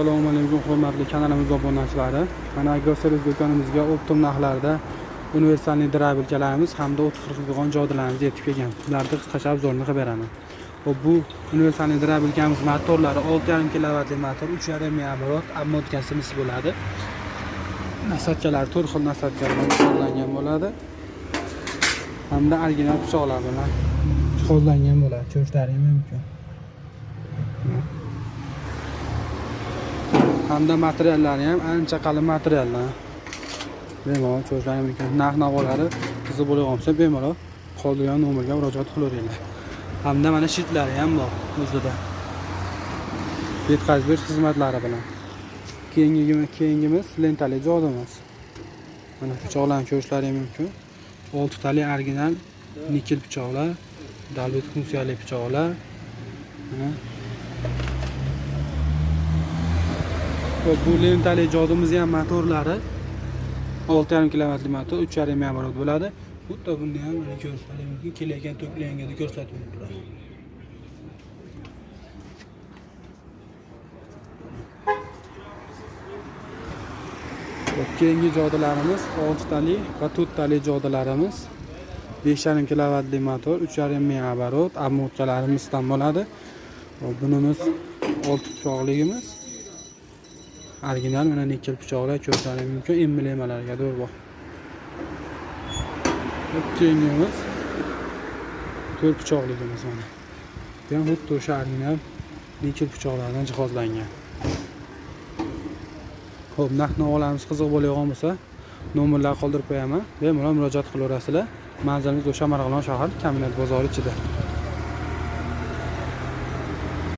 Assalomu alaykum hurmatli kanalimiz obunachilari. Mana Groceries do'konimizga optim narxlarda universalniy drabilkalarimiz hamda 30-40 bo'lgan jodilarimiz yetib kelgan. Ularni qisqacha obzorini qilib beraman. Hop, bu universalniy drabilkamiz motorlari 6,5 kilovatli motor, 3,5 оборот, обмоткasi mis bo'ladi. Nasatkalar 4 xil nasatkalar qo'llangan bo'ladi. Hamda original pichoqlar bilan qo'llangan bo'ladi. Ko'rishlaring mumkin. Hamda materiallari ham ancha qalin materiallar. Bemalol ko'rishlaring mumkin. Narx-navolari qiziq bo'lsa bemalol qoldirgan nomerga murojaat qilaveringlar. Hamda mana shitlari ham bor o'zida. Yetkazib berish xizmatlari bilan. Keyingimiz lentali jodimiz. Mana pichoqlarni ko'rishlaring mumkin. 6 tali original nikel pichoqlar, dalbet funksiyali pichoqlar. Bu lentali jodimiz ham motorlari 6,5 kilovatli motor, 3,5 оборот bo'ladi. Xuddi bunda ham mana ko'rishlaring mumkin, kelayotgan to'planganda ko'rsatib turadi. Keyingi jodilarimiz 6 tali va 4 tali jodilarimiz 5,5 kilovatli motor, 3,5 оборот, обмоткаlarimiz ham bo'ladi. Bunimiz 6 pichoqligimiz. Original mana nikel pichoqlar ko'rishlaring mumkin, emblemalarga to'g'ri bor. Keyingimiz 4 pichoqligimiz mana. Bu ham xuddi o'sha original nikel pichoqlardan jihozlangan. Xo'p, narx-navolarimiz qiziq bo'layotgan bo'lsa, nomerlar qoldirib qo'yaman. Bemalol murojaat qilaverasizlar. Manzilimiz o'sha Marg'ilon shahar Kombinat bozori ichida.